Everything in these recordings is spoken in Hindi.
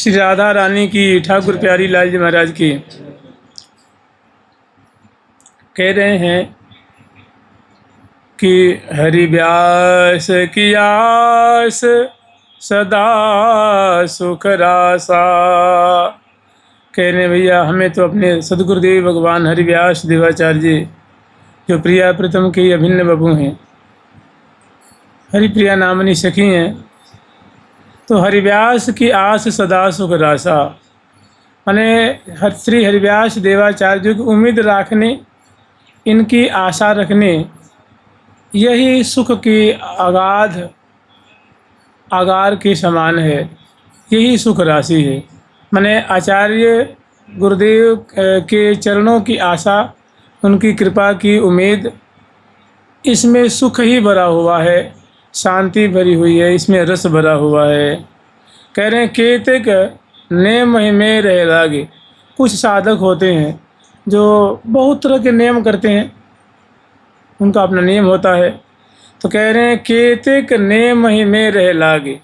श्री राधा रानी की, ठाकुर प्यारी लाल जी महाराज की। कह रहे हैं कि हरि व्यास की आस सदा सुख रासा। कह रहे हैं भैया हमें तो अपने सदगुरुदेव भगवान हरिव्यास देवाचार्य जी जो प्रिया प्रीतम के अभिन्न बबू हैं, हरिप्रिया नामनी सखी हैं, तो हरिव्यास की आस सदा सुख रासा, माने श्री हरिव्यास देवाचार्य जी की उम्मीद रखने, इनकी आशा रखने, यही सुख की आगार के समान है, यही सुख राशि है। माने आचार्य गुरुदेव के चरणों की आशा, उनकी कृपा की उम्मीद, इसमें सुख ही भरा हुआ है, शांति भरी हुई है, इसमें रस भरा हुआ है। कह रहे हैं केतक नेम में रह लागे। कुछ साधक होते हैं जो बहुत तरह के नियम करते हैं, उनका अपना नियम होता है। तो कह रहे हैं केतक नेम में रह लागे।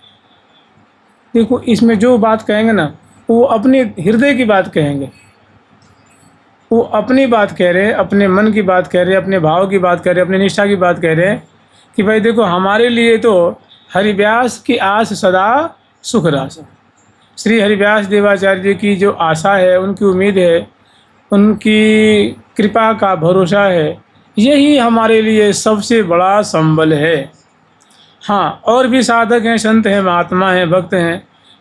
देखो इसमें जो बात कहेंगे ना, वो अपने हृदय की बात कहेंगे, वो अपनी बात कह रहे हैं, अपने मन की बात कह रहे हैं, अपने भाव की बात कह रहे हैं, अपनी निष्ठा की बात कह रहे हैं कि भाई देखो हमारे लिए तो हरिव्यास की आस सदा सुख रास। श्री हरिव्यास देवाचार्य जी की जो आशा है, उनकी उम्मीद है, उनकी कृपा का भरोसा है, यही हमारे लिए सबसे बड़ा संबल है। हाँ, और भी साधक हैं, संत हैं, महात्मा हैं, भक्त हैं,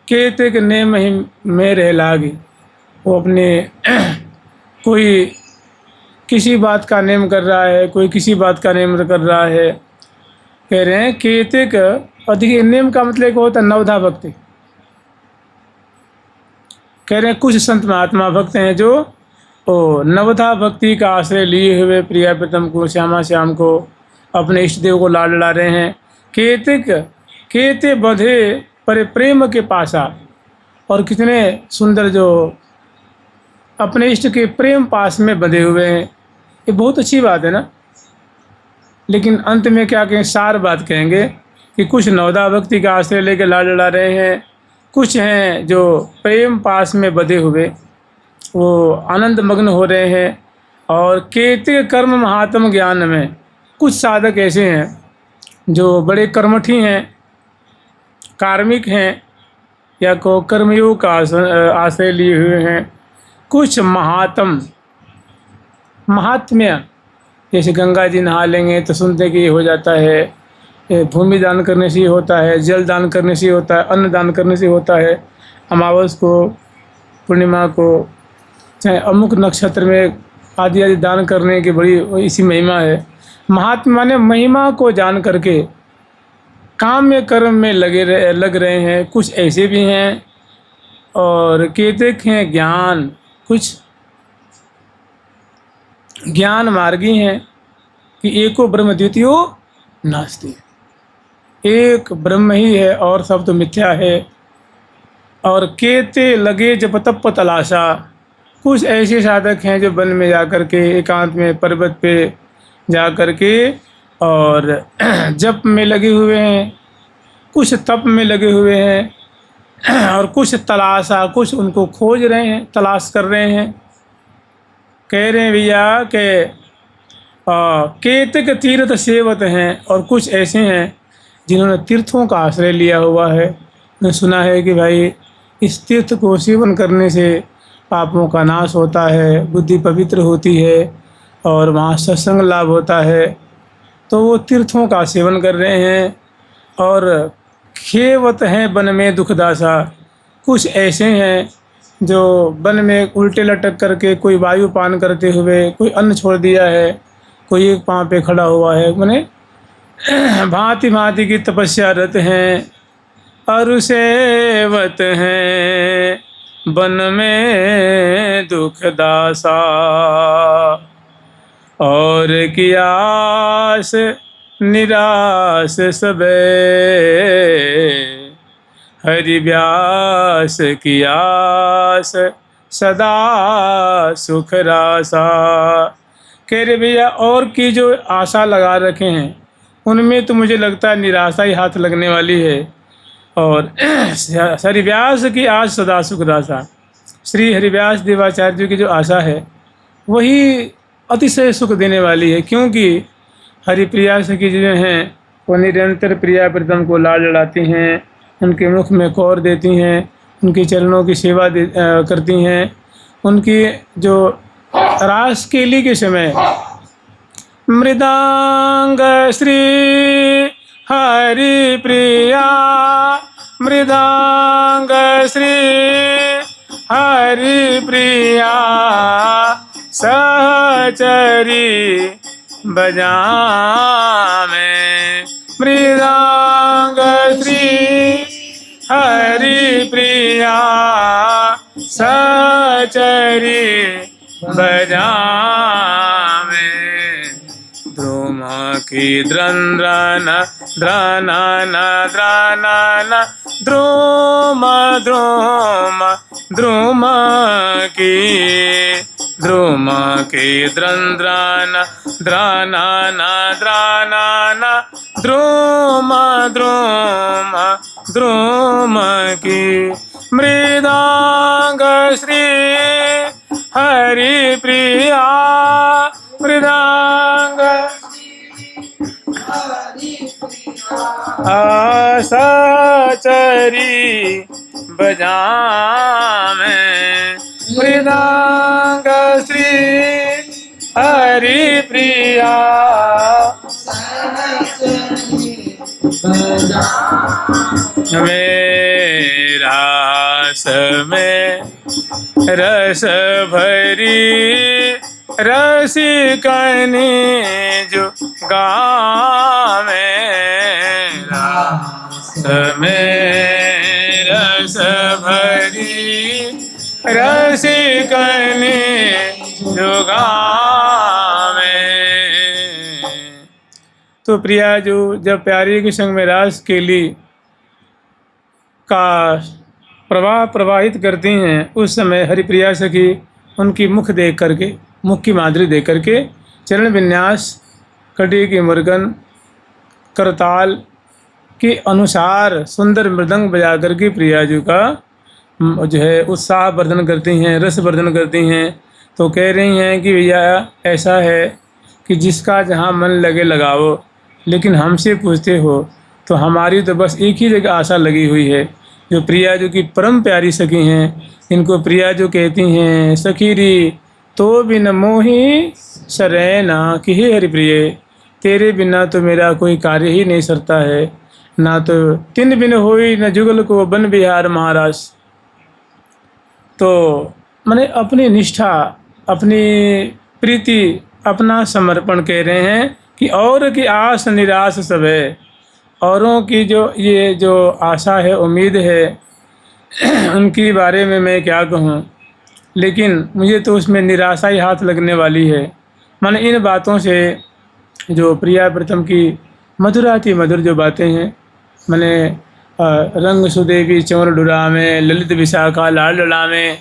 केतक नेम में रह लागे। वो अपने कोई किसी बात का नेम कर रहा है, कोई किसी बात का नेम कर रहा है। कह रहे हैं केतक, और देखिए नेम का मतलब क्या होता है, नवधा भक्ति। कह रहे हैं कुछ संत महात्मा भक्त हैं जो नवधा भक्ति का आश्रय लिए हुए प्रिया प्रीतम को, श्यामा श्याम को, अपने इष्ट देव को लाड ला रहे हैं। केतक केते बधे पर प्रेम के पासा। और कितने सुंदर जो अपने इष्ट के प्रेम पास में बंधे हुए हैं, ये बहुत अच्छी बात है ना। लेकिन अंत में क्या कहें, सार बात कहेंगे कि कुछ नवदा भक्ति का आश्रय लेकर लाड लड़ा रहे हैं, कुछ हैं जो प्रेम पास में बंधे हुए वो आनंद मग्न हो रहे हैं। और केते कर्म महात्म ज्ञान में, कुछ साधक ऐसे हैं जो बड़े कर्मठी हैं, कार्मिक हैं, या को कर्मयोग का आश्रय लिए हुए हैं। कुछ महात्म्य, जैसे गंगा जी नहा लेंगे तो सुनते कि ये हो जाता है, भूमि दान करने से ही होता है, जल दान करने से ही होता है, अन्न दान करने से होता है, अमावस को, पूर्णिमा को, चाहे अमुक नक्षत्र में आदि आदि दान करने की बड़ी इसी महिमा है। महात्मा ने महिमा को जान करके काम में कर्म में लग रहे हैं। कुछ ऐसे भी हैं और केतक हैं ज्ञान, कुछ ज्ञान मार्गी हैं कि एको ब्रह्म द्वितीयो नास्ति, एक ब्रह्म ही है और सब तो मिथ्या है। और केते लगे जप तप तलाशा, कुछ ऐसे साधक हैं जो वन में जाकर के, एकांत में, पर्वत पे जा कर के और जप में लगे हुए हैं, कुछ तप में लगे हुए हैं, और कुछ तलाशा, कुछ उनको खोज रहे हैं, तलाश कर रहे हैं। कह रहे हैं भैया कि केतक तीर्थ सेवत हैं, और कुछ ऐसे हैं जिन्होंने तीर्थों का आश्रय लिया हुआ है। मैंने सुना है कि भाई इस तीर्थ को सेवन करने से पापों का नाश होता है, बुद्धि पवित्र होती है और वहाँ सत्संग लाभ होता है। तो वो तीर्थों का सेवन कर रहे हैं। और खेवत हैं वन में दुखदासा, कुछ ऐसे हैं जो वन में उल्टे लटक करके, कोई वायु पान करते हुए, कोई अन्न छोड़ दिया है, कोई एक पाँव पे खड़ा हुआ है, माने भांति भांति की तपस्या रत हैं। अरु सेवत हैं वन में दुखदासा, और की आस निराश सबे, हरि व्यास की आस सदा सुख रासा। कह रहे भैया और की जो आशा लगा रखे हैं उनमें तो मुझे लगता है निराशा ही हाथ लगने वाली है। और हरिव्यास की आज सदा सुखदासा, श्री हरिव्यास देवाचार्य जी की जो आशा है वही अतिशय सुख देने वाली है, क्योंकि हरिप्रिया सखी जो हैं वो निरंतर प्रिया प्रीतम को लाड लड़ाती हैं, उनके मुख में कौर देती हैं, उनके चरणों की सेवा करती हैं। उनकी जो रास केली के समय मृदांग श्री हरि प्रिया, मृदांग श्री हरि प्रिया सहचरी बजावे, मृदांग श्री हरि प्रिया सहचरी बजावे। ध्रुम की द्रंद्रन द्रनन द्रनन ध्रुम ध्रुम ध्रुम की, ध्रुम की द्रंद्रन द्रनन द्रनन ध्रुम ध्रुम ध्रुम की, मृदांग श्री हरि प्रिया, मृदांग सहचरी बजावे, मृदांग श्री हरि प्रिया मेरा में रस भरी रसिकनी जो गावे, में रस भरी रसिकनी जो गावे। तो प्रिया जो जब प्यारी के संग में रास केली का प्रवाह प्रवाहित करती हैं, उस समय हरिप्रिया सखी उनकी मुख देख करके, मुख की माधुरी देख करके चरण विन्यास, कटी की मुर्गन, करताल के अनुसार सुंदर मृदंग बजा करके प्रिया जी का जो है उत्साह वर्धन करती हैं, रस वर्धन करती हैं। तो कह रही हैं कि भैया ऐसा है कि जिसका जहाँ मन लगे लगाओ, लेकिन हमसे पूछते हो तो हमारी तो बस एक ही जगह आशा लगी हुई है। जो प्रिया जो की परम प्यारी सखी हैं, इनको प्रिया जो कहती हैं, सखीरी तो बिन मोही शरैना कि हे हरिप्रिय, तेरे बिना तो मेरा कोई कार्य ही नहीं सरता है, ना तो तिन बिन होई न जुगल को बन बिहार महाराज। तो मैंने अपनी निष्ठा, अपनी प्रीति, अपना समर्पण कह रहे हैं कि और की आस निराश सब है। औरों की जो ये जो आशा है, उम्मीद है, उनके बारे में मैं क्या कहूँ, लेकिन मुझे तो उसमें निराशा ही हाथ लगने वाली है। मैंने इन बातों से जो प्रिया प्रीतम की मधुराति मधुर जो बातें हैं, मैंने रंग सुदेवी चंवर डुरा में, ललित विशाखा लाल डला में,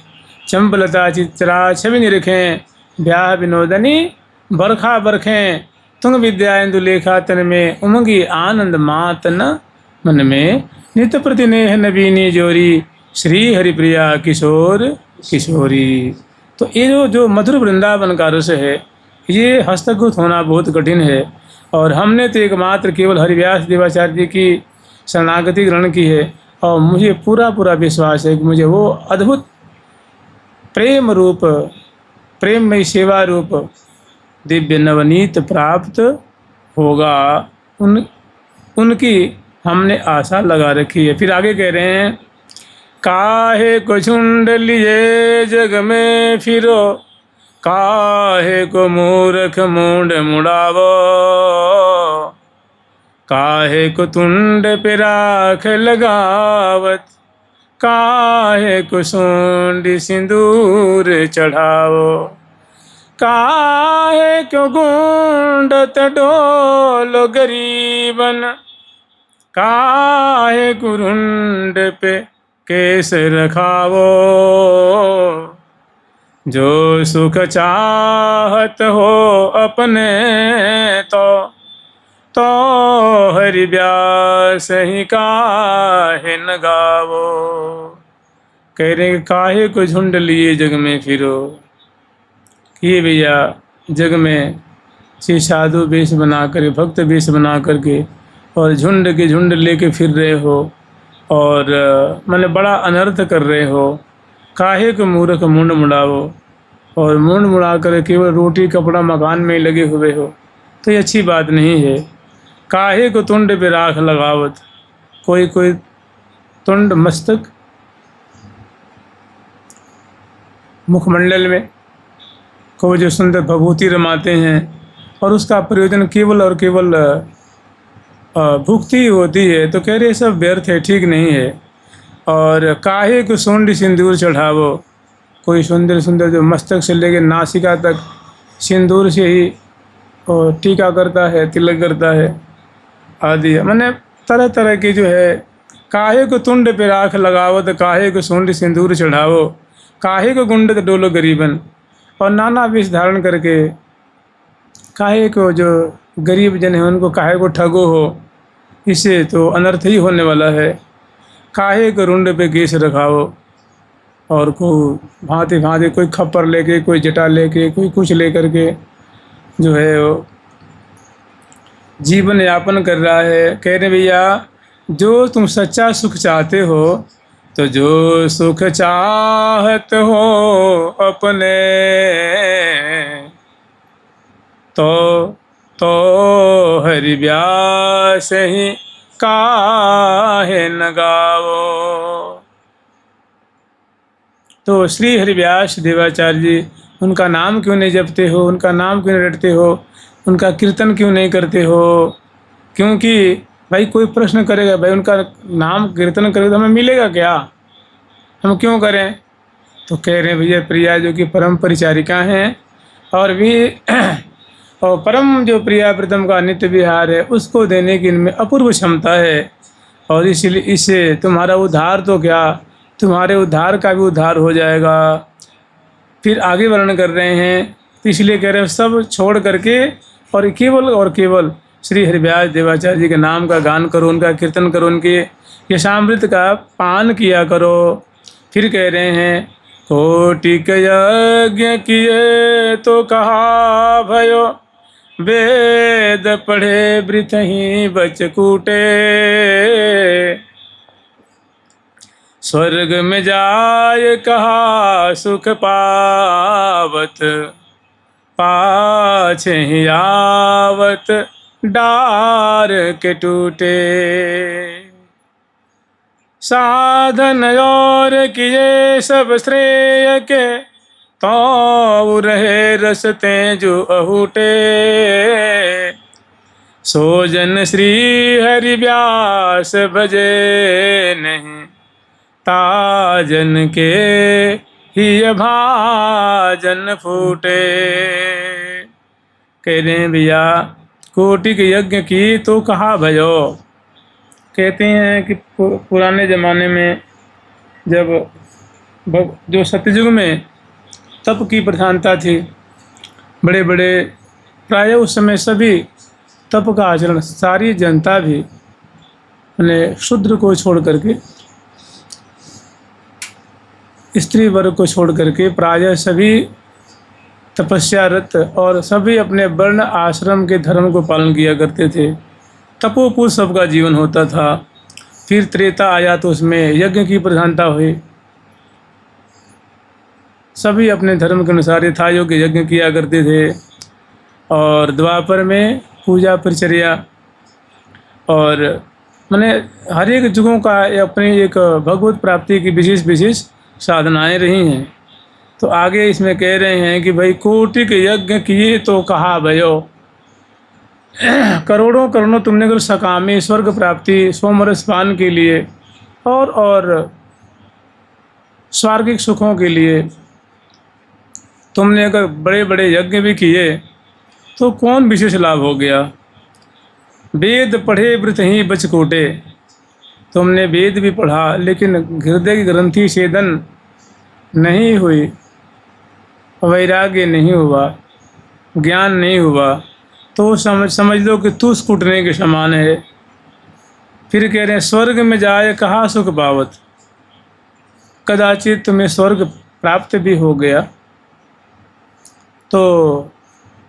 चंपलता चित्रा छवि निरखें, ब्याह विनोदनी बरखा बरखें, तुंग विद्या इंदु लेखा तन में, उमंगी आनंद मातन मन में, नित्य प्रतिनेह नवीनी जोरी, श्री हरिप्रिया किशोर किशोरी। तो ये जो मधुर वृंदावन का रस है, ये हस्तगत होना बहुत कठिन है। और हमने तो एकमात्र केवल हरिव्यास देवाचार्य जी की शरणागति ग्रहण की है, और मुझे पूरा पूरा विश्वास है कि मुझे वो अद्भुत प्रेम रूप, प्रेममय सेवा रूप दिव्य नवनीत प्राप्त होगा। उनकी हमने आशा लगा रखी है। फिर आगे कह रहे हैं, काहे को झुंड लिए जग में फिरो, काहे को मूर्ख मुंड मुड़ावो, काहे को तुंड पे राख लगावत, काहे को सूंड सिंदूर चढ़ावो, काहे क्यों गुंडत डोलो गरीबन, काहे कुरुंड पे केस रखावो, जो सुख चाहत हो अपने तो हरि व्यास ही काहे न गावो। कह रहे हैं कि काहे को झुंड लिए जग में फिरो। कि भैया जग में श्री साधु वेश बना कर, भक्त वेश बना करके और झुंड के झुंड लेके फिर रहे हो और मैंने बड़ा अनर्थ कर रहे हो। काहे को मूर्ख मुंड मुड़ाओ, और मुंड मुड़ा कर केवल रोटी कपड़ा मकान में लगे हुए हो, तो ये अच्छी बात नहीं है। काहे को तुंड पे राख लगावत, कोई कोई तुंड मस्तक मुखमंडल में को जो सुंदर भभूति रमाते हैं और उसका प्रयोजन केवल और केवल भुक्ति होती है, तो कह रहे सब व्यर्थ है, ठीक नहीं है। और काहे को सोंड सिंदूर चढ़ावो, कोई सुंदर सुंदर जो मस्तक से लेकर नासिका तक सिंदूर से ही टीका करता है, तिलक करता है आदि, मैंने तरह तरह के जो है। काहे को तुंड पे राख लगावो, तो काहे को सोंड सिंदूर चढ़ावो, काहे को गुंडत डोलो गरीबन, और नाना वेश धारण करके काहे को जो गरीब जन है उनको काहे को ठगो हो, इससे तो अनर्थ ही होने वाला है। काहे को रुंड पे केस रखाओ, और को भांति भांति कोई खप्पर लेके, कोई जटा लेके, कोई कुछ लेकर के जो है वो जीवन यापन कर रहा है। कह रहे भैया जो तुम सच्चा सुख चाहते हो, तो जो सुख चाहत हो अपने, तो हरि व्यास ही काहे न गावो। तो श्री हरिव्यास देवाचार्य जी, उनका नाम क्यों नहीं जपते हो, उनका नाम क्यों नहीं रटते हो, उनका कीर्तन क्यों नहीं करते हो? क्योंकि भाई कोई प्रश्न करेगा, भाई उनका नाम कीर्तन करेगा तो हमें मिलेगा क्या, हम क्यों करें? तो कह रहे हैं भैया प्रिया जो कि परम परिचारिका हैं और भी और परम जो प्रिया प्रीतम का नित्य विहार है, उसको देने की इनमें अपूर्व क्षमता है। और इसलिए इससे तुम्हारा उद्धार तो क्या, तुम्हारे उद्धार का भी उद्धार हो जाएगा। फिर आगे वर्णन कर रहे हैं, इसलिए कह रहे हैं सब छोड़ करके और केवल श्री हरिव्यास देवाचार्य जी के नाम का गान करो, उनका कीर्तन करो, उनके यशामृत का पान किया करो। फिर कह रहे हैं कोटि यज्ञ किए तो कहा भयो, वेद पढ़े वृथ ही बचकूटे, स्वर्ग में जाय कहा सुख पावत, पाछे ही आवत डार के टूटे। साधन और किए सब श्रेय के, तो रहे रसते जो अहूटे, सोजन श्री हरिव्यास भजे नहीं, ताजन के ही भाजन फूटे। कह रहे हैं भैया कोटि के यज्ञ की तो कहा भयो। कहते हैं कि पुराने ज़माने में जब जो सतयुग में तप की प्रधानता थी, बड़े बड़े प्राय उस समय सभी तप का आचरण, सारी जनता भी मैंने शूद्र को छोड़ करके, स्त्री वर्ग को छोड़ करके प्रायः सभी तपस्यारत और सभी अपने वर्ण आश्रम के धर्म को पालन किया करते थे। तपोपूर्ण सबका जीवन होता था। फिर त्रेता आया तो उसमें यज्ञ की प्रधानता हुई, सभी अपने धर्म के अनुसार यथायोग्य यज्ञ किया करते थे। और द्वापर में पूजा परिचर्या और माने हर एक युगों का अपनी एक भगवत प्राप्ति की विशेष विशेष साधनाएं रही हैं। तो आगे इसमें कह रहे हैं कि भाई कोटि के यज्ञ किए तो कहा भयो, करोड़ों करोड़ों तुमने अगर सकामी स्वर्ग प्राप्ति सोमरस पान के लिए और स्वर्गिक सुखों के लिए तुमने अगर बड़े बड़े यज्ञ भी किए तो कौन विशेष लाभ हो गया? वेद पढ़े वृथ ही बचकोटे, तुमने वेद भी पढ़ा लेकिन हृदय की ग्रंथि छेदन नहीं हुई, वैराग्य नहीं हुआ, ज्ञान नहीं हुआ, तो समझ लो कि तू स्कूटने के समान है। फिर कह रहे हैं स्वर्ग में जाए कहाँ सुख पावत, कदाचित तुम्हें स्वर्ग प्राप्त भी हो गया तो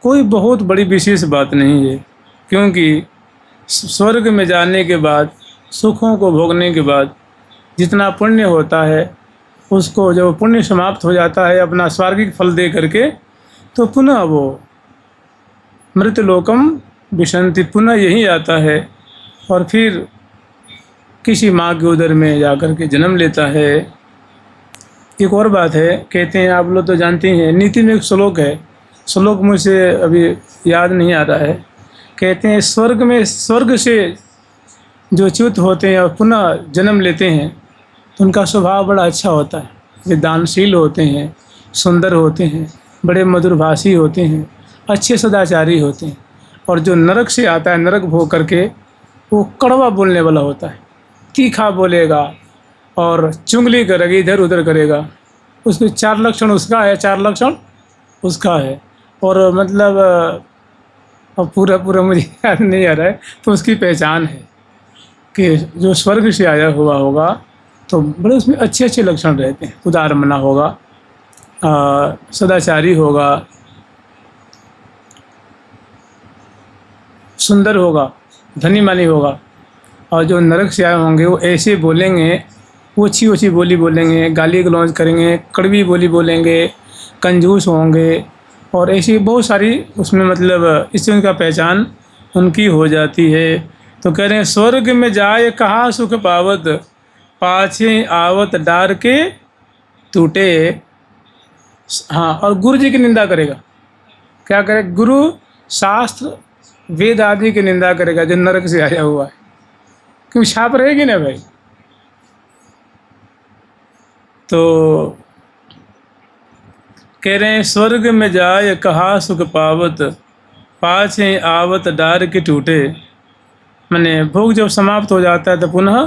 कोई बहुत बड़ी विशेष बात नहीं है, क्योंकि स्वर्ग में जाने के बाद, सुखों को भोगने के बाद जितना पुण्य होता है उसको जब पुण्य समाप्त हो जाता है अपना स्वर्गिक फल दे करके, तो पुनः वो मृतलोकम विशंति, पुनः यहीं आता है और फिर किसी माँ के उदर में जाकर के जन्म लेता है। एक और बात है, कहते हैं, आप लोग तो जानते हैं, नीति में एक श्लोक है, श्लोक मुझे अभी याद नहीं आ रहा है। कहते हैं स्वर्ग से जो च्युत होते हैं और पुनः जन्म लेते हैं तो उनका स्वभाव बड़ा अच्छा होता है, वे दानशील होते हैं, सुंदर होते हैं, बड़े मधुरभाषी होते हैं, अच्छे सदाचारी होते हैं। और जो नरक से आता है, नरक भोग करके, वो कड़वा बोलने वाला होता है, तीखा बोलेगा और चुगली करेगा, इधर उधर करेगा। उसके 4 लक्षण उसका है, 4 लक्षण उसका है। और मतलब अब पूरा मुझे याद नहीं आ रहा है, तो उसकी पहचान है कि जो स्वर्ग से आया हुआ होगा तो बड़े उसमें अच्छे अच्छे लक्षण रहते हैं। उदार मना होगा, सदाचारी होगा, सुंदर होगा, धनी मानी होगा। और जो नरक से आए होंगे वो ऐसे बोलेंगे, ऊँची ऊँची बोली बोलेंगे, गाली गलौज करेंगे, कड़वी बोली बोलेंगे, कंजूस होंगे और ऐसी बहुत सारी उसमें मतलब इससे उनका पहचान उनकी हो जाती है। तो कह रहे हैं स्वर्ग में जाए कहाँ सुख पावत, पाछे आवत डार के टूटे। हाँ, और गुरु जी की निंदा करेगा। क्या करे? गुरु, शास्त्र, वेद आदि की निंदा करेगा जो नरक से आया हुआ है, क्योंकि छाप रहेगी ना भाई। तो कह रहे हैं स्वर्ग में जाए कहाँ सुख पावत, पाछे आवत डार के टूटे। माने भोग जब समाप्त हो जाता है तो पुनः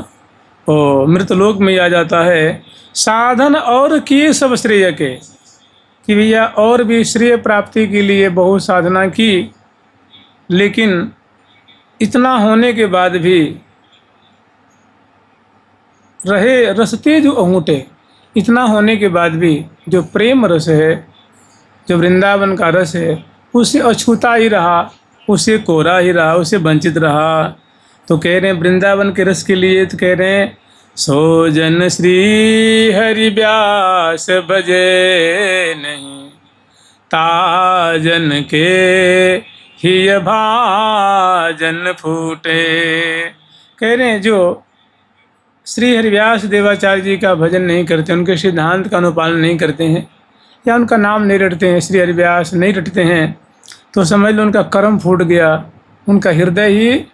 वो मृतलोक में आ जाता है। साधन और किए सब श्रेय के, कि भैया और भी श्रेय प्राप्ति के लिए बहुत साधना की, लेकिन इतना होने के बाद भी रहे रसते जो अहूटे, इतना होने के बाद भी जो प्रेम रस है, जो वृंदावन का रस है, उससे अछूता ही रहा, उससे कोरा ही रहा, उससे वंचित रहा। तो कह रहे हैं वृंदावन के रस के लिए, तो कह रहे हैं सो जन श्री हरि व्यास भजे नहीं, ताजन के ही भाजन फूटे। कह रहे हैं जो श्री हरिव्यास देवाचार्य जी का भजन नहीं करते, उनके सिद्धांत का अनुपालन नहीं करते हैं या उनका नाम नहीं रटते हैं, श्री हरिव्यास नहीं रटते हैं, तो समझ लो उनका कर्म फूट गया, उनका हृदय ही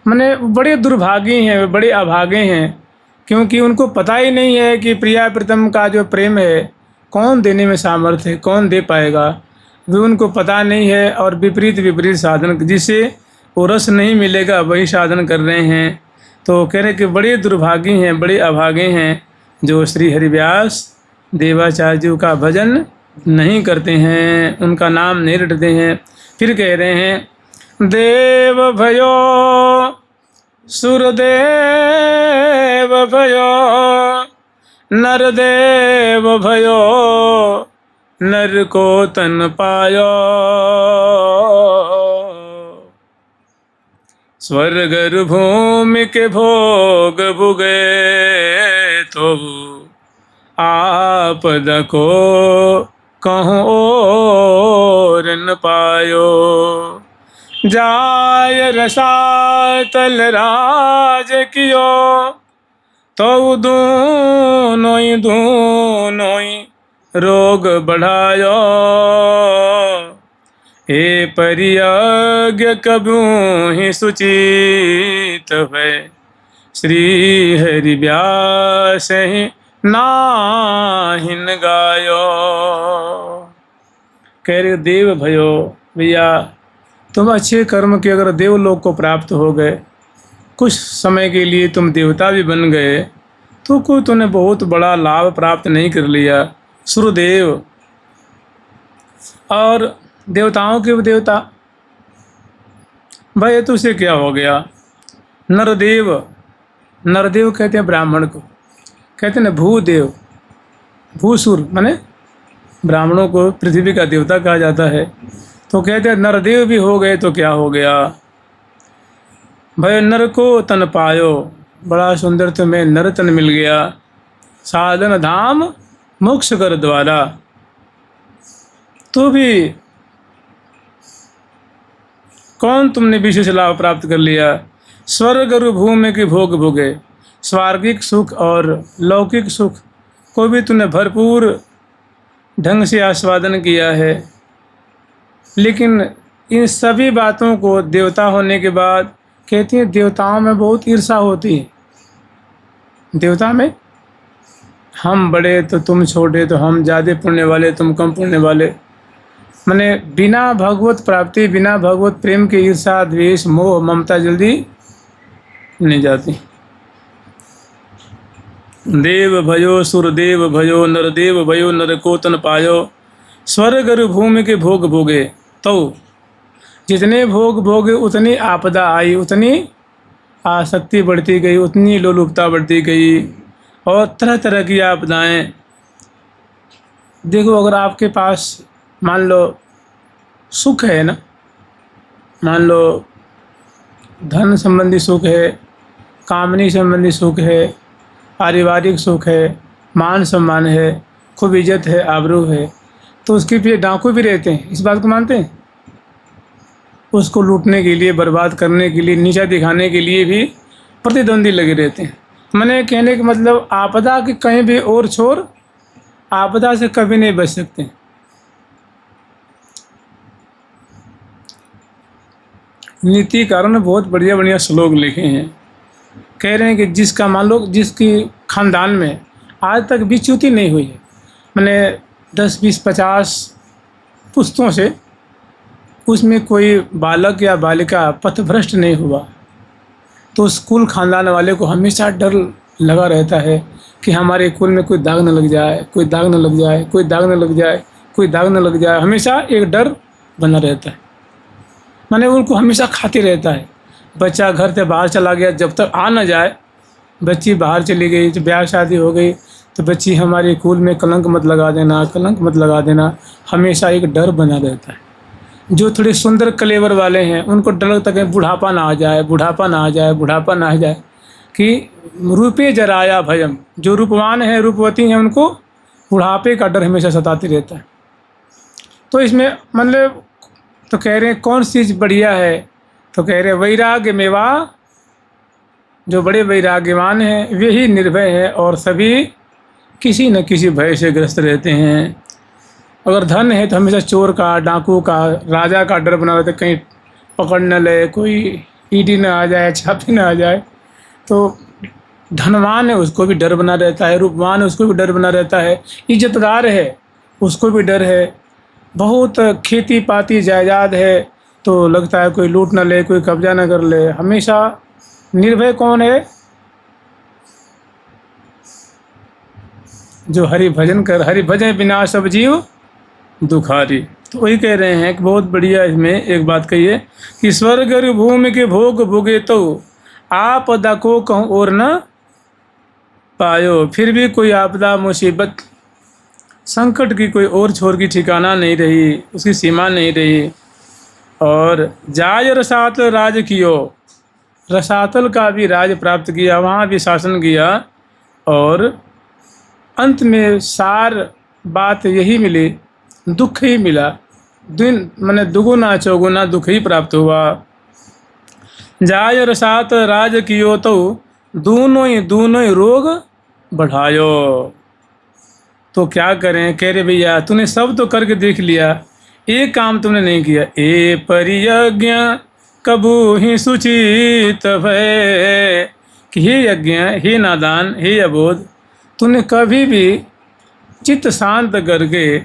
माने बड़े दुर्भागी हैं, बड़े अभागे हैं, क्योंकि उनको पता ही नहीं है कि प्रिया प्रीतम का जो प्रेम है कौन देने में सामर्थ्य है, कौन दे पाएगा, वो उनको पता नहीं है। और विपरीत साधन, जिसे वो रस नहीं मिलेगा वही साधन कर रहे हैं। तो कह रहे कि बड़े दुर्भागी हैं, बड़े अभागे हैं जो श्री हरिव्यास देवाचार्य जी का भजन नहीं करते हैं, उनका नाम नहीं रटते हैं। फिर कह रहे हैं देव भयो सुरदेव भयो नरदेव भयो, नर को तन पायो, स्वर्ग भूमि के भोग भुगे तो आपद को कहूँ और न पायो। जाय रसातल राज कियो तो दूनों रोग बढ़ायो, हे परियाज्ञ कबूँ ही सुचित है, श्री हरि व्यास ही नाहिन गायो। कह रहे देव भयो, भैया तुम अच्छे कर्म के अगर देवलोक को प्राप्त हो गए, कुछ समय के लिए तुम देवता भी बन गए, तो कोई तूने बहुत बड़ा लाभ प्राप्त नहीं कर लिया। सुरदेव और देवताओं के देवता, भाई ये तो उसे क्या हो गया। नरदेव, नरदेव कहते हैं ब्राह्मण को, कहते हैं ना भूदेव, भूसुर माने ब्राह्मणों को पृथ्वी का देवता कहा जाता है। तो कहते हैं नरदेव भी हो गए तो क्या हो गया। भाई नर को तन पायो, बड़ा सुंदर तुम्हें नर तन मिल गया। साधन धाम मोक्ष कर द्वारा, तो भी कौन तुमने विशेष लाभ प्राप्त कर लिया। स्वर्ग और भूमि के भोग भोगे, स्वर्गिक सुख और लौकिक सुख को भी तूने भरपूर ढंग से आस्वादन किया है। लेकिन इन सभी बातों को देवता होने के बाद कहती हैं देवताओं में बहुत ईर्षा होती है। देवता में हम बड़े तो तुम छोटे, तो हम ज़्यादा पुण्य वाले तुम कम पुण्य वाले। माने बिना भगवत प्राप्ति, बिना भगवत प्रेम के ईर्षा द्वेष मोह ममता जल्दी नहीं जाती। देव भयो सुरदेव भयो नरदेव भयो नर को तन पायो, स्वर्ग और भूमि के भोग भोगे। तो जितने भोग भोगे उतनी आपदा आई, उतनी आसक्ति बढ़ती गई, उतनी लोलुपता बढ़ती गई और तरह तरह की आपदाएं। देखो अगर आपके पास मान लो सुख है ना, मान लो धन संबंधी सुख है, कामनी संबंधी सुख है, पारिवारिक सुख है, मान सम्मान है, खूब इज्जत है, आबरू है, तो उसके पीछे डाकू भी रहते हैं। इस बात को मानते हैं। उसको लूटने के लिए, बर्बाद करने के लिए, नीचा दिखाने के लिए भी प्रतिद्वंदी लगे रहते हैं। मैंने कहने का मतलब आपदा के कहीं भी और छोर, आपदा से कभी नहीं बच सकते। नीतिकारों ने बहुत बढ़िया बढ़िया श्लोक लिखे हैं। कह रहे हैं कि जिसका मान लो जिसकी खानदान में आज तक विच्युति नहीं हुई है, मैंने 10, 20, 50 पुस्तों से उसमें कोई बालक या बालिका पथभ्रष्ट नहीं हुआ, तो उस कुल खानदान वाले को हमेशा डर लगा रहता है कि हमारे कुल में कोई दाग न लग जाए, कोई दाग न लग जाए, कोई दाग न लग जाए, कोई दाग न लग जाए। हमेशा एक डर बना रहता है, माने उनको हमेशा खाते रहता है। बच्चा घर से बाहर चला गया, जब तक आ न जाए, बच्ची बाहर चली गई, तो ब्याह शादी हो गई, तो बच्ची हमारे कुल में कलंक मत लगा देना, कलंक मत लगा देना। हमेशा एक डर बना रहता है। जो थोड़े सुंदर कलेवर वाले हैं उनको डर लगता है बुढ़ापा ना आ जाए, बुढ़ापा ना आ जाए, बुढ़ापा ना आ जाए, कि रूपे जराया भयम। जो रूपवान है, रूपवती हैं, उनको बुढ़ापे का डर हमेशा सताते रहता है। तो इसमें मतलब तो कह रहे हैं कौन सी चीज़ बढ़िया है, तो कह रहे वैराग्य मेवा, जो बड़े वैराग्यवान हैं वे ही निर्भय है और सभी किसी न किसी भय से ग्रस्त रहते हैं। अगर धन है तो हमेशा चोर का, डाकू का, राजा का डर बना रहता है, कहीं पकड़ न ले, कोई ईडी न आ जाए, छापे न आ जाए। तो धनवान है उसको भी डर बना रहता है, रूपवान है उसको भी डर बना रहता है, इज्जतदार है उसको भी डर है, बहुत खेती पाती जायदाद है तो लगता है कोई लूट न ले, कोई कब्जा न कर ले। हमेशा निर्भय कौन है, जो हरि भजन कर, हरि भजन बिना सब जीव दुखारी। तो वही कह रहे हैं कि बहुत बढ़िया इसमें एक बात कही है कि स्वर्ग और भूमि के भोग भोगे तो आपदा को कहूँ और न पायो। फिर भी कोई आपदा, मुसीबत, संकट की कोई और छोर की ठिकाना नहीं रही, उसकी सीमा नहीं रही। और जाय रसातल राज कियो, रसातल का भी राज प्राप्त किया, वहाँ भी शासन किया और अंत में सार बात यही मिली, दुख ही मिला। दिन मैंने दुगुना चौगुना दुख ही प्राप्त हुआ। जाय रसात राज कियो तो दोनों ही रोग बढ़ायो। तो क्या करें, कह रहे भैया तूने सब तो करके देख लिया, एक काम तुमने नहीं किया। ए परियज्ञ कबू ही सुचित भय, कि हे यज्ञ, हे नादान, हे अबोध, तूने कभी भी चित्त शांत करके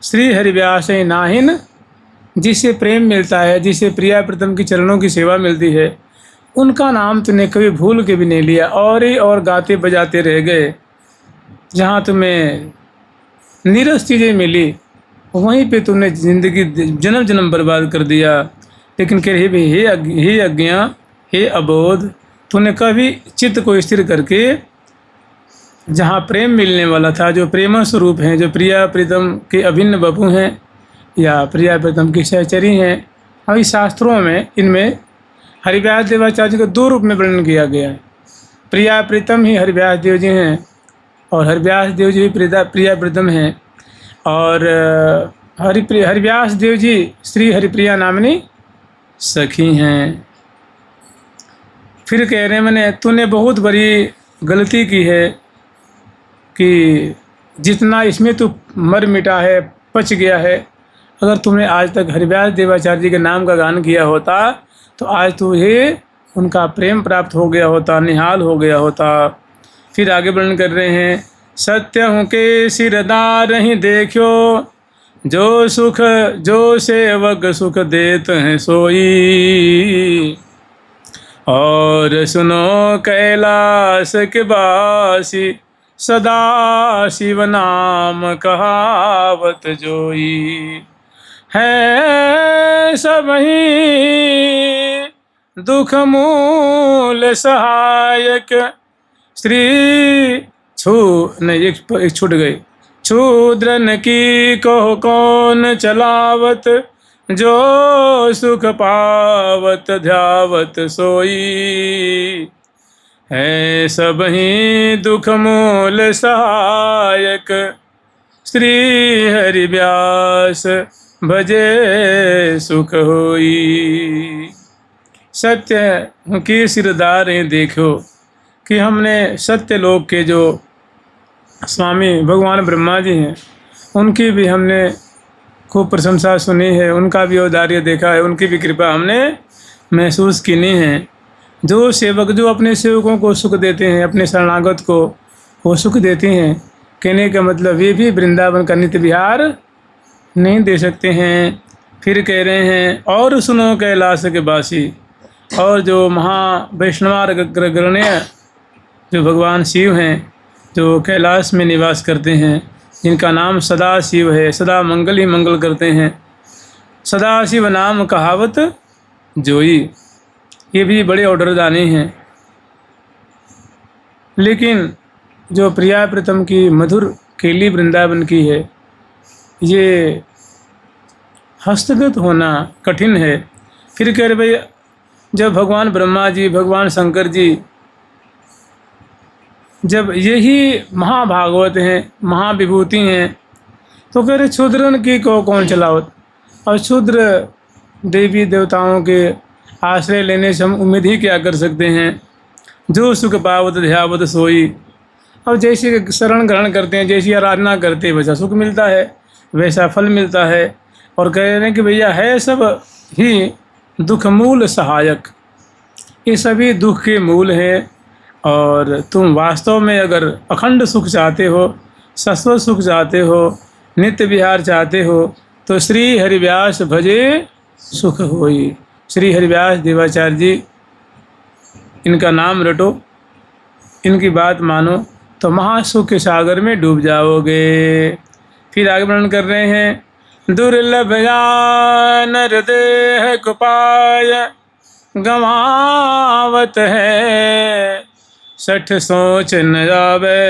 श्री हरिव्यास नाहिन, जिससे प्रेम मिलता है, जिससे प्रिया प्रीतम की चरणों की सेवा मिलती है, उनका नाम तूने कभी भूल के भी नहीं लिया और ही और गाते बजाते रह गए। जहाँ तुम्हें नीरस चीज़ें मिली वहीं पे तूने ज़िंदगी जन्म जन्म बर्बाद कर दिया। लेकिन कह रही भाई हे अज्ञा, हे अबोध, तूने कभी चित्त को स्थिर करके जहाँ प्रेम मिलने वाला था, जो प्रेम स्वरूप हैं, जो प्रिया प्रीतम के अभिन्न बपू हैं या प्रिया प्रीतम की सहचरी हैं, अभी शास्त्रों में इनमें हरिव्यास देवाचार्य को दो रूप में वर्णन किया गया है। प्रिया प्रीतम ही हरिव्यास देव जी हैं और हरिव्यास देव जी प्रिया प्रीतम हैं, और हरिव्यास देव जी श्री हरिप्रिया नामनी सखी हैं। फिर कह रहे हैं मैंने तूने बहुत बड़ी गलती की है कि जितना इसमें तू मर मिटा है, पच गया है। अगर तुमने आज तक हरिव्यास देवाचार्य जी के नाम का गान किया होता तो आज तुझे उनका प्रेम प्राप्त हो गया होता, निहाल हो गया होता। फिर आगे वर्णन कर रहे हैं, सत्य हूँ के सिरदार ही देखो, जो सुख जो सेवक सुख देत हैं सोई, और सुनो कैलाश के बासी सदा शिव नाम कहावत जोई, है सब ही दुख मूल सहायक श्री एक छूट गई, क्षुद्रन की को कौन चलावत, जो सुख पावत ध्यावत सोई, है सब ही दुख मूल सहायक श्री हरि व्यास भजे सुख होई। सत्य की सिरदार देखो कि हमने सत्य लोक के जो स्वामी भगवान ब्रह्मा जी हैं उनकी भी हमने खूब प्रशंसा सुनी है, उनका भी औदार्य देखा है, उनकी भी कृपा हमने महसूस की है। जो सेवक जो अपने सेवकों को सुख देते हैं, अपने शरणागत को वो सुख देते हैं, कहने का मतलब वे भी वृंदावन का नित्य विहार नहीं दे सकते हैं। फिर कह रहे हैं, और सुनो कैलाश के बासी, और जो महा वैष्णवाग्रगण्य जो भगवान शिव हैं, जो कैलाश में निवास करते हैं, जिनका नाम सदा शिव है, सदा मंगल ही मंगल करते हैं, सदा शिव नाम कहावत जोई, ये भी बड़े ऑर्डरदानी हैं। लेकिन जो प्रिया प्रीतम की मधुर केली वृंदावन की है, ये हस्तगत होना कठिन है। फिर कह रहे भाई, जब भगवान ब्रह्मा जी, भगवान शंकर जी, जब यही महाभागवत हैं, महाविभूति हैं, तो कह रहे क्षुद्रन की को कौन चलावत। और क्षुद्र देवी देवताओं के आश्रय लेने से हम उम्मीद ही क्या कर सकते हैं। जो सुख पावत ध्यावत सोई, और जैसे शरण ग्रहण करते हैं, जैसी आराधना करते हैं, वैसा सुख मिलता है, वैसा फल मिलता है। और कह रहे हैं कि भैया है सब ही दुख मूल सहायक, ये सभी दुख के मूल हैं। और तुम वास्तव में अगर अखंड सुख चाहते हो, शाश्वत सुख चाहते हो, नित्य विहार चाहते हो, तो श्री हरिव्यास भजे सुख होई। श्री हरिव्यास देवाचार्य जी, इनका नाम रटो, इनकी बात मानो, तो महासुख के सागर में डूब जाओगे। फिर आगे वर्णन कर रहे हैं, दुर्लभ नर देह कुपाय गंवावत है, सठ सोच न जावे,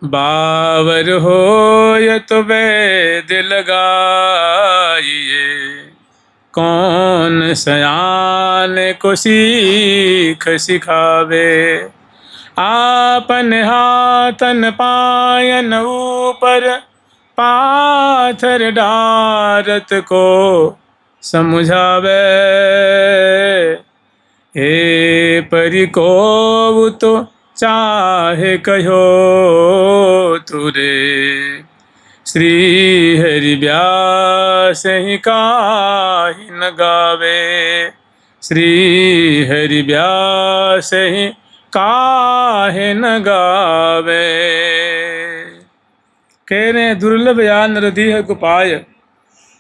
बावर हो तो वेद लगाइए, कौन सयान को सीख सिखावे, आपन हाथन पायन ऊपर पाथर डारत को समझावे, हे परि को तो चाहे कहो तुरे, श्री हरि व्यास ही काहि न गावे, श्री हरि व्यास ही काहे न गावे। कह रहे हैं, दुर्लभ या नरदेह कुपाय,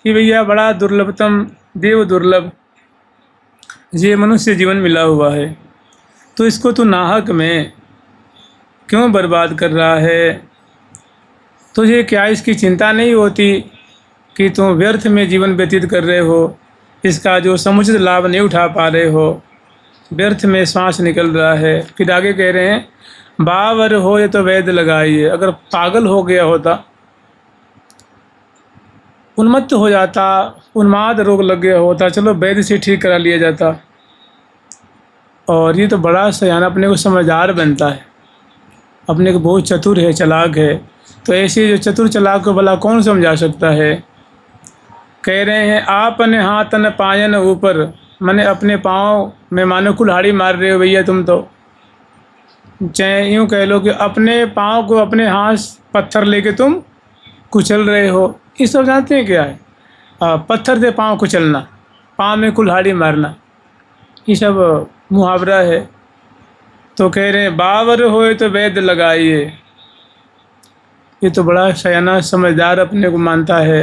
कि भैया बड़ा दुर्लभतम देव दुर्लभ ये मनुष्य जीवन मिला हुआ है, तो इसको तू नाहक में क्यों बर्बाद कर रहा है। तुझे क्या इसकी चिंता नहीं होती कि तुम व्यर्थ में जीवन व्यतीत कर रहे हो, इसका जो समुचित लाभ नहीं उठा पा रहे हो, व्यर्थ में श्वास निकल रहा है। फिर आगे कह रहे हैं, बावर हो ये तो वैद्य लगाइए। अगर पागल हो गया होता, उन्मत्त हो जाता, उन्माद रोग लग गया होता, चलो वैद्य से ठीक करा लिया जाता। और ये तो बड़ा सयाना, अपने को समझदार बनता है, अपने को बहुत चतुर है, चालाक है। तो ऐसे जो चतुर चालाक को भला कौन समझा सकता है। कह रहे हैं, आपने हाथ न पायन ऊपर, मैंने अपने पाँव में मानो कुल्हाड़ी मार रहे हो भैया तुम तो। चाहे यूँ कह लो कि अपने पाँव को अपने हाथ पत्थर लेके तुम कुचल रहे हो। ये सब जानते हैं क्या है? पत्थर से पाँव कुचलना, पाँव में कुल्हाड़ी मारना, ये सब मुहावरा है। तो कह रहे हैं, बावर होए तो वैद्य लगाइए। ये तो बड़ा सयाना समझदार अपने को मानता है,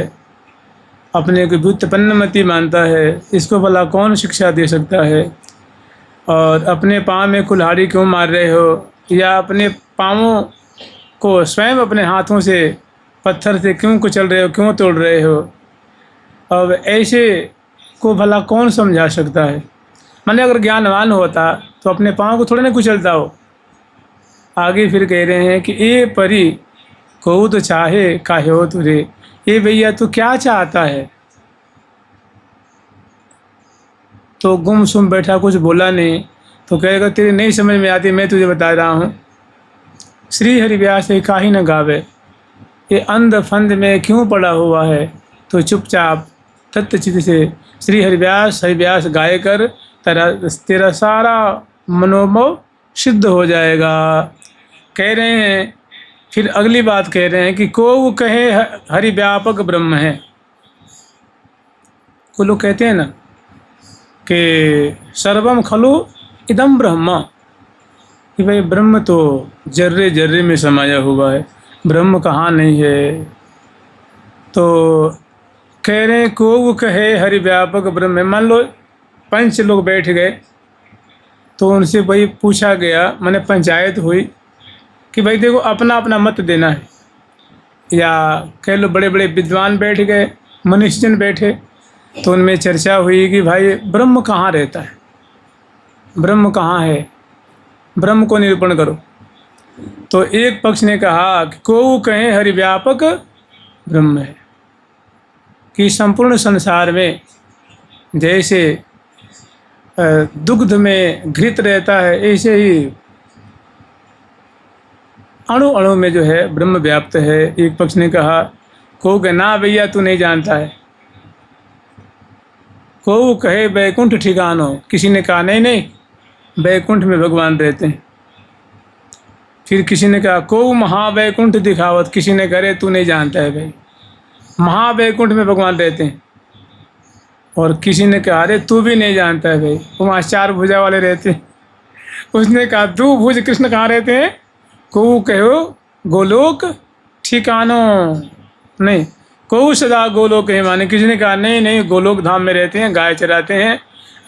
अपने को व्युत्पन्नमति मानता है, इसको भला कौन शिक्षा दे सकता है। और अपने पाँव में कुल्हाड़ी क्यों मार रहे हो, या अपने पाँवों को स्वयं अपने हाथों से पत्थर से क्यों कुचल रहे हो, क्यों तोड़ रहे हो। अब ऐसे को भला कौन समझा सकता है। मैंने अगर ज्ञानवान होता तो अपने पाँव को थोड़े ना कुचलता हो। आगे फिर कह रहे हैं कि ये परी को तो चाहे काहे हो तुरे। ये भैया तू क्या चाहता है। तो गुमसुम बैठा, कुछ बोला नहीं। तो कहेगा, तेरी नहीं समझ में आती, मैं तुझे बता रहा हूँ। श्री हरिव्यास है काहे न गावे, ये अंध फंद में क्यों पड़ा हुआ है। तो चुपचाप तत्वचित से श्री हरिव्यास हरिव्यास गाय कर तेरा सारा मनोभाव सिद्ध हो जाएगा। कह रहे हैं, फिर अगली बात कह रहे हैं कि को कहे हरिव्यापक ब्रह्म है। को लोग कहते हैं ना कि सर्वम खलु इदम ब्रह्म, कि भाई ब्रह्म तो जर्रे जर्रे में समाया हुआ है, ब्रह्म कहाँ नहीं है। तो कह रहे हैं, को कहे हरिव्यापक ब्रह्म है। मान लो 5 लोग बैठ गए, तो उनसे भाई पूछा गया, मैंने पंचायत हुई कि भाई देखो अपना अपना मत देना है। या कह लो बड़े बड़े विद्वान बैठ गए, मनुष्यजन बैठे, तो उनमें चर्चा हुई कि भाई ब्रह्म कहाँ रहता है, ब्रह्म कहाँ है, ब्रह्म को निरूपण करो। तो एक पक्ष ने कहा कि को कहे हरिव्यापक ब्रह्म है, कि संपूर्ण संसार में जैसे दुग्ध में घृत रहता है, ऐसे ही अणु अणु में जो है ब्रह्म व्याप्त है। एक पक्ष ने कहा, को कहे ना भैया तू नहीं जानता है, को कहे वैकुंठ ठिकानो। किसी ने कहा नहीं नहीं, वैकुंठ में भगवान रहते हैं। फिर किसी ने कहा, को महावैकुंठ दिखावत। किसी ने करे तू नहीं जानता है भाई, महावैकुंठ में भगवान रहते हैं। और किसी ने कहा, अरे तू भी नहीं जानता है भाई, वो वहाँ 4 भुजा वाले रहते हैं। उसने कहा, 2 भुज कृष्ण कहाँ रहते हैं। को कहो गोलोक ठिकानो, नहीं को सदा गोलोक है माने। किसी ने कहा नहीं नहीं, गोलोक धाम में रहते हैं, गाय चराते हैं,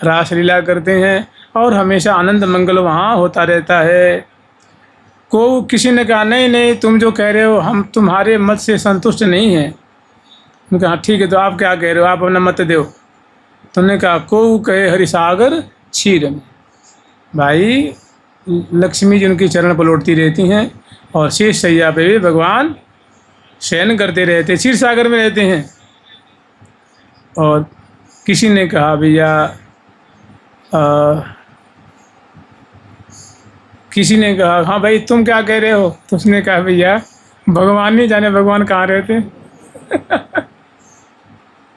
रास लीला करते हैं, और हमेशा आनंद मंगल वहाँ होता रहता है। को किसी ने कहा नहीं नहीं, तुम जो कह रहे हो हम तुम्हारे मत से संतुष्ट नहीं हैं। उन्होंने कहा ठीक है, तो आप क्या कह रहे हो, आप अपना मत दो। तुमने कहा, को कहे हरिसागर क्षीर में। भाई लक्ष्मी जी उनकी चरण पलटती रहती हैं, और शेष सैया पे भी भगवान शयन करते रहते, क्षीर सागर में रहते हैं। और किसी ने कहा, भैया किसी ने कहा, हाँ भाई तुम क्या कह रहे हो। तो उसने कहा, भैया भगवान नहीं जाने भगवान कहाँ रहते।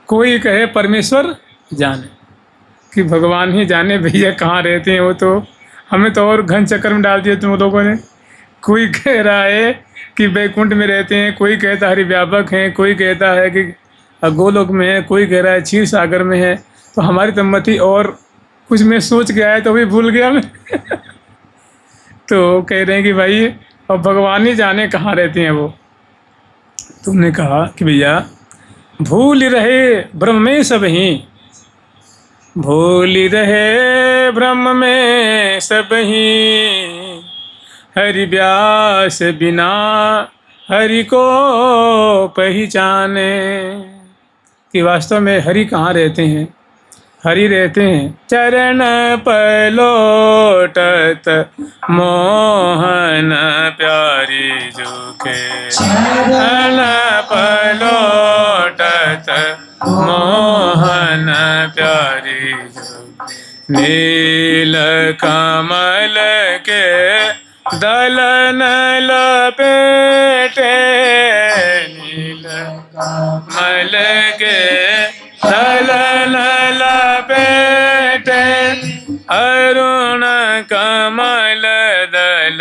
कोई कहे परमेश्वर जाने, कि भगवान ही जाने भैया कहाँ रहते हैं। वो तो हमें तो और घन चक्कर में डाल दिया तुम लोगों ने। कोई कह रहा है कि वैकुंठ में रहते हैं, कोई कहता है हरिव्यापक हैं, कोई कहता है कि गोलोक में है, कोई कह रहा है क्षीर सागर में है। तो हमारी तो मति और कुछ मैं सोच के आया तो भी भूल गया मैं। तो कह रहे हैं कि भाई अब भगवान ही जाने कहाँ रहते हैं वो। तुमने कहा कि भैया भूल रहे ब्रह्म में सब ही, भूल रहे ब्रह्म में सब ही, हरि व्यास बिना हरि को पहचाने, कि वास्तव में हरि कहाँ रहते हैं। हरि रहते हैं चरण पलोटत मोहन प्यारी जुके, चरण पलोटत मोहन प्यारी जुके। नील कमल के दलन लपेटे, नील कमल के दलन लपेटे, अरुण कमल दल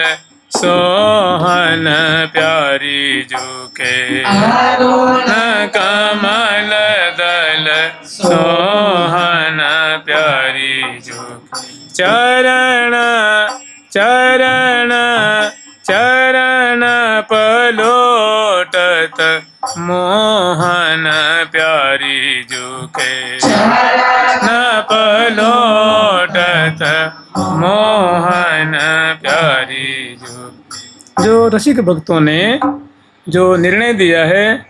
सोहन प्यारी जुके, अरुण कमल दल सोहन प्यारी जुके। चरण चरण चरण पलोटत मोहन प्यारी जुके, चरण पलोटत मोहन प्यारी जुके। जो रसिक भक्तों ने जो निर्णय दिया है,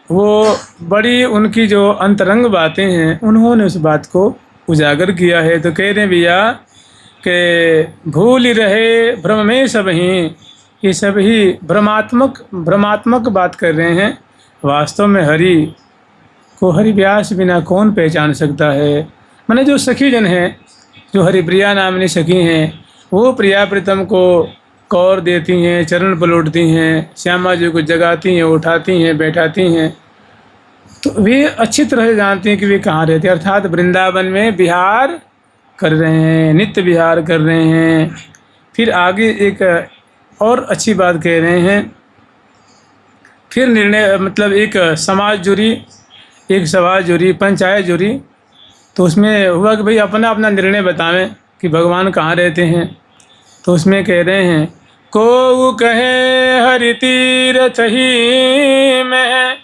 वो बड़ी उनकी जो अंतरंग बातें हैं, उन्होंने उस बात को उजागर किया है। तो कह रहे हैं भैया कि भूल ही रहे भ्रम में सब ही, ये सब ही भ्रमात्मक बात कर रहे हैं। वास्तव में हरि को हरि व्यास बिना कौन पहचान सकता है। माने जो सखी जन हैं, जो हरिप्रिया नामनी सखी हैं, वो प्रिया प्रीतम को कौर देती हैं, चरण पलटती हैं, श्यामा जी को जगाती हैं, उठाती हैं, बैठाती हैं। तो वे अच्छी तरह से जानती हैं कि वे कहाँ रहते हैं, अर्थात वृंदावन में विहार कर रहे हैं, नित्य विहार कर रहे हैं। फिर आगे एक और अच्छी बात कह रहे हैं, फिर निर्णय मतलब एक समाज जुड़ी, एक सभा जुड़ी, पंचायत जुड़ी। तो उसमें हुआ कि भाई अपना अपना निर्णय बतावें कि भगवान कहाँ रहते हैं। तो उसमें कह रहे हैं, को कहे हरि तीरथ ही में,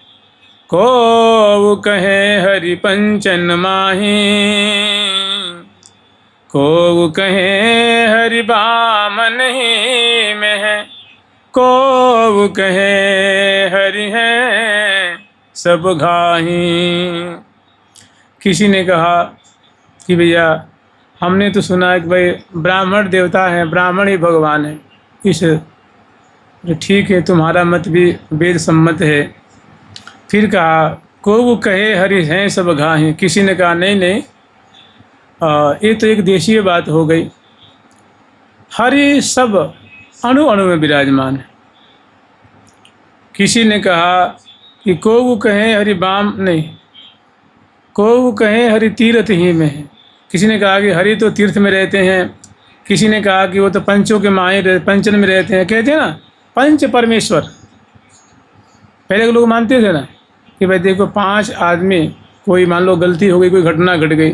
को कहे हरि पंचन माही, को कहे हरि बामन ही में है, को कहे हरि है सब घाही। किसी ने कहा कि भैया हमने तो सुना है कि भाई ब्राह्मण देवता है, ब्राह्मण ही भगवान है। इस ठीक है, तुम्हारा मत भी वेद सम्मत है। फिर कहा को कहे हरि हैं सब घाही। किसी ने कहा नहीं नहीं, ये तो एक देशीय बात हो गई। हरि सब अणु अणु में विराजमान है। किसी ने कहा कि को कहे हरि बाम नहीं, को कहे हरि तीर्थ ही में है। किसी ने कहा कि हरि तो तीर्थ में रहते हैं। किसी ने कहा कि वो तो पंचों के माए पंचन में रहते हैं। कहते हैं ना पंच परमेश्वर। पहले के लोग मानते थे ना कि भाई देखो 5 आदमी, कोई मान लो गलती हो गई, कोई घटना घट गई,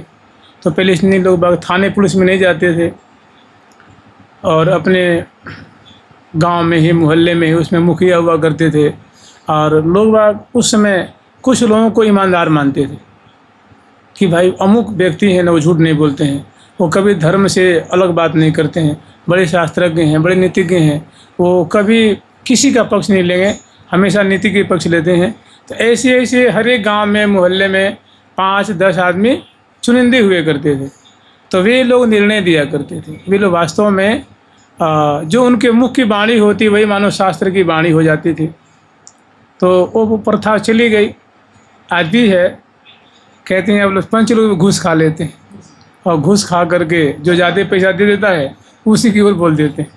तो पहले इसलिए लोग थाने पुलिस में नहीं जाते थे और अपने गांव में ही, मोहल्ले में ही, उसमें मुखिया हुआ करते थे। और लोग उस समय कुछ लोगों को ईमानदार मानते थे कि भाई अमुक व्यक्ति हैं ना, वो झूठ नहीं बोलते हैं, वो कभी धर्म से अलग बात नहीं करते हैं, बड़े शास्त्रज्ञ हैं, बड़े नीतिज्ञ हैं, वो कभी किसी का पक्ष नहीं लेंगे, हमेशा नीति के पक्ष लेते हैं। तो ऐसे ऐसे हर एक गाँव में, मोहल्ले में 5-10 आदमी चुनिंदे हुए करते थे। तो वे लोग निर्णय दिया करते थे। वे लोग वास्तव में जो उनके मुख की वाणी होती, वही मानव शास्त्र की वाणी हो जाती थी। तो वो प्रथा चली गई, आज भी है। कहते हैं अब लोग पंच लोग घूस खा लेते हैं और घूस खा करके जो ज़्यादा पैसा दे देता है उसी की ओर बोल देते हैं।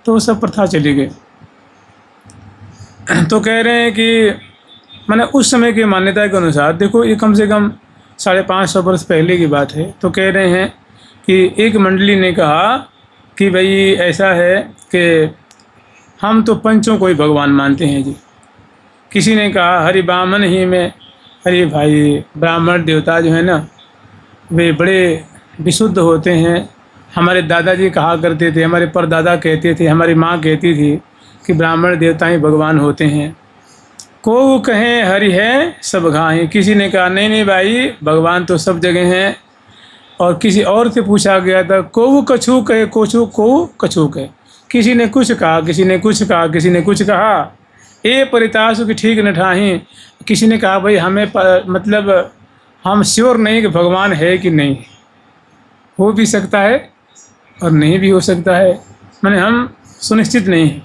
तो सब प्रथा चली गई। तो कह रहे हैं कि मैंने उस समय की मान्यता के अनुसार, देखो ये कम से कम 550 वर्ष पहले की बात है। तो कह रहे हैं कि एक मंडली ने कहा कि भाई ऐसा है कि हम तो पंचों को ही भगवान मानते हैं जी। किसी ने कहा हरि बामन ही में, अरे भाई ब्राह्मण देवता जो है ना, वे बड़े विशुद्ध होते हैं। हमारे दादाजी कहा करते थे, हमारे परदादा कहते थे, हमारी माँ कहती थी कि ब्राह्मण देवता ही भगवान होते हैं। को कहें हरि है सब घाही। किसी ने कहा नहीं नहीं भाई, भगवान तो सब जगह हैं। और किसी और से पूछा गया था, को कछू कहे, कोछू को कछू कहे। किसी ने कुछ कहा, किसी ने कुछ कहा, किसी ने कुछ कहा, ये परितासु की ठीक न ठाही। किसी ने कहा भाई हमें मतलब हम श्योर नहीं कि भगवान है कि नहीं, हो भी सकता है और नहीं भी हो सकता है, माने हम सुनिश्चित नहीं हैं।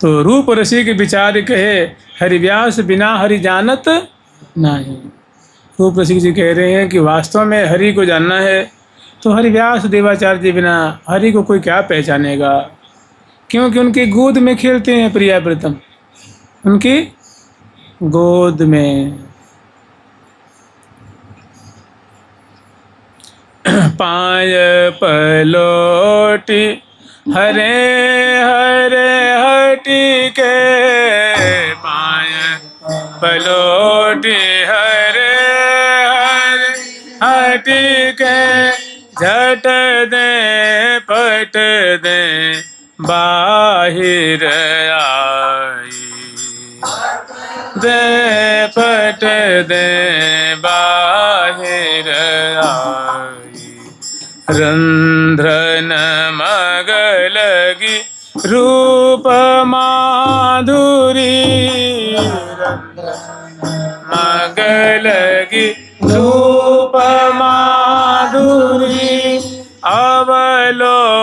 तो रूप रसिक विचार कहे हरिव्यास बिना हरि जानत नहीं। रूप रसिक जी कह रहे हैं कि वास्तव में हरि को जानना है तो हरिव्यास देवाचार्य जी बिना हरि को कोई क्या पहचानेगा, क्योंकि उनकी गोद में खेलते हैं प्रिया प्रीतम, उनकी गोद में। पाय पलोटी हरे हरे हटी के, पाय पलोटी हरे हरे हटी के, झट दे पट दे बाहिर आई, दे पट दे बाहिर आई। रंध्रन मग लगी रूप माधुरी, मग लगी रूप माधुरी, अवलोकत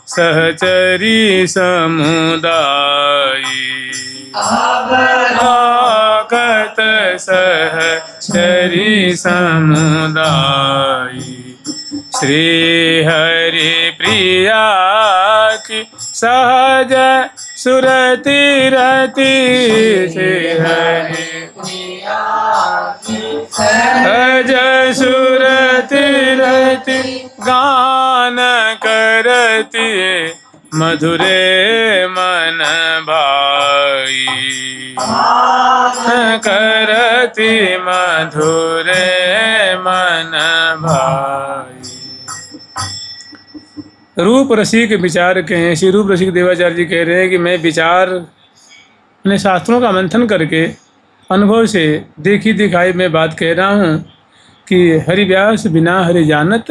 सहचरी समुदायी, अवलोकत सहचरी समुदायी। श्री हरि प्रिया की सहज सुरति रति, श्री हरि प्रिया की सहज सुरति रति, गान करती मधुरे मन भाई, करती मधुरे मन भाई। रूप रसिक विचार कहें, श्री रूप रसिक देवाचार्य जी कह रहे हैं कि मैं विचार अपने शास्त्रों का मंथन करके अनुभव से देखी दिखाई मैं बात कह रहा हूँ कि हरिव्यास बिना हरि जानत।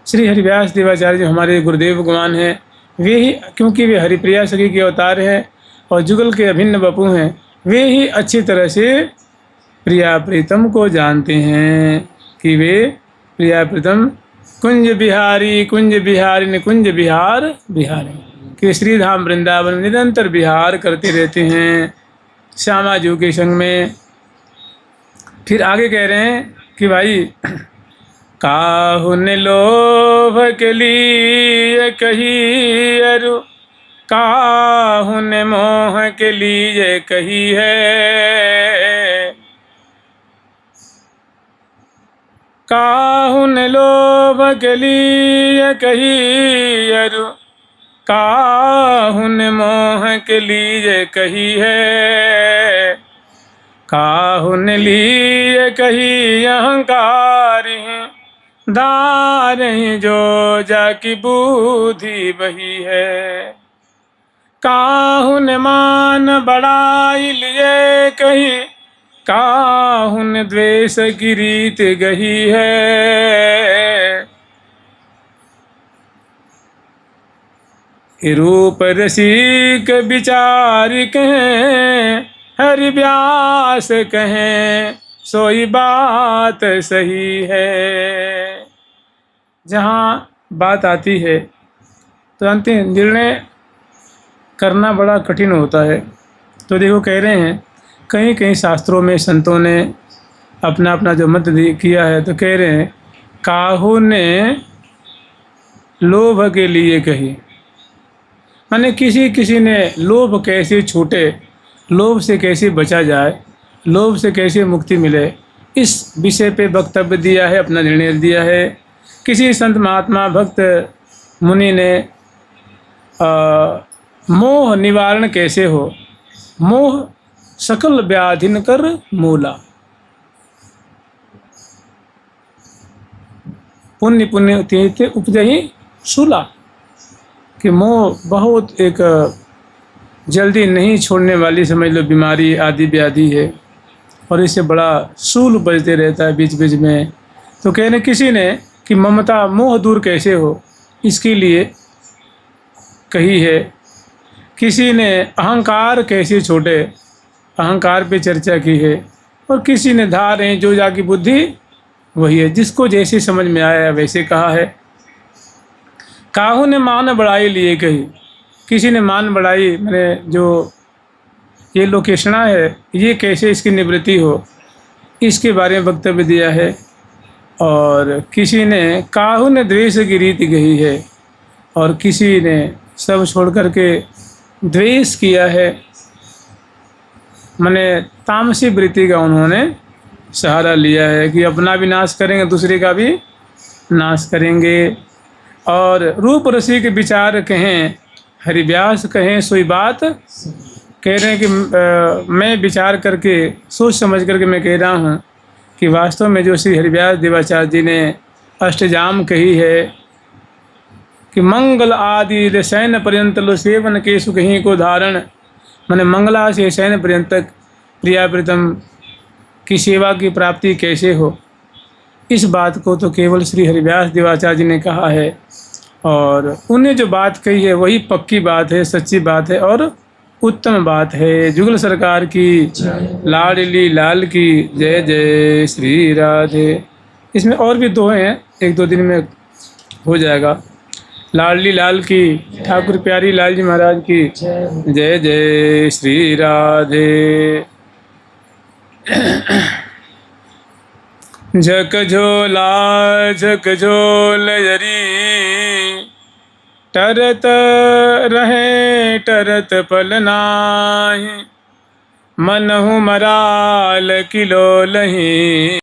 श्री हरिव्यास देवाचार्य जी हमारे गुरुदेव भगवान हैं, वे ही, क्योंकि वे हरिप्रिया सखी के अवतार हैं और जुगल के अभिन्न बपू हैं, वे ही अच्छी तरह से प्रिया प्रीतम को जानते हैं कि वे प्रिया प्रीतम कुंज बिहारी ने कुंज बिहार बिहारी, कि श्रीधाम वृंदावन में निरंतर विहार करते रहते हैं श्यामा जी के संग में। फिर आगे कह रहे हैं कि भाई काहुन लोभ के लिए कही अरु, काहुन मोह के लिए कही है, काहुन लोभ के लिए कही अरु, काहुन मोह के लिए कही है, काहुन लिए कही अहंकारी दार जो जाकी बुद्धि बही है, काहुन मान बड़ाई लिए कही, काहुन द्वेष की रीत गही है। रूप रसिक विचार कहें हरिव्यास कहें सोई बात सही है। जहाँ बात आती है तो अंतिम निर्णय करना बड़ा कठिन होता है। तो देखो कह रहे हैं कहीं कहीं शास्त्रों में संतों ने अपना अपना जो मत किया है, तो कह रहे हैं काहू ने लोभ के लिए कही, माने किसी किसी ने लोभ कैसे छूटे, लोभ से कैसे बचा जाए, लोभ से कैसे मुक्ति मिले, इस विषय पे वक्तव्य दिया है, अपना निर्णय दिया है। किसी संत महात्मा भक्त मुनि ने मोह निवारण कैसे हो, मोह सकल व्याधिन कर मूला, पुण्य पुण्य तीर्थ उपजही शूला, कि मोह बहुत एक जल्दी नहीं छोड़ने वाली समझ लो बीमारी आदि व्याधि है, और इससे बड़ा शूल बजते रहता है बीच बीच में। तो कहने किसी ने कि ममता मोह दूर कैसे हो, इसके लिए कही है। किसी ने अहंकार कैसे छोड़े, अहंकार पे चर्चा की है। और किसी ने धारें जो जाकी बुद्धि वही है, जिसको जैसे समझ में आया वैसे कहा है। काहू ने मान बढ़ाई लिए कही, किसी ने मान बढ़ाई मैंने जो ये लोकेशना है ये कैसे इसकी निवृत्ति हो, इसके बारे में वक्तव्य दिया है। और किसी ने काहू ने द्वेष की रीति कही है, और किसी ने सब छोड़ करके द्वेष किया है, माने तामसी वृत्ति का उन्होंने सहारा लिया है कि अपना भी नाश करेंगे दूसरे का भी नाश करेंगे। और रूप रसिक विचार कहें हरिव्यास कहें सोई बात, कह रहे हैं कि मैं विचार करके सोच समझ करके मैं कह रहा हूँ कि वास्तव में जो श्री हरिव्यास देवाचार्य जी ने अष्टजाम कही है कि मंगल आदि रसैन पर्यंत लो सेवन के सुख ही को धारण, मैंने मंगला से सैन पर्यंत तक प्रिया प्रीतम की सेवा की प्राप्ति कैसे हो, इस बात को तो केवल श्री हरिव्यास देवाचार्य जी ने कहा है। और उन्हें जो बात कही है वही पक्की बात है, सच्ची बात है और उत्तम बात है। जुगल सरकार की लाडली लाल की जय जय श्री राधे। इसमें और भी दो हैं, एक दो दिन में हो जाएगा। लाडली लाल की ठाकुर प्यारी लाल जी महाराज की जय जय श्री राधे। झकझोला झकझोल यरी टरत रहे टरत पल नाही, मनहु मराल किलो लही।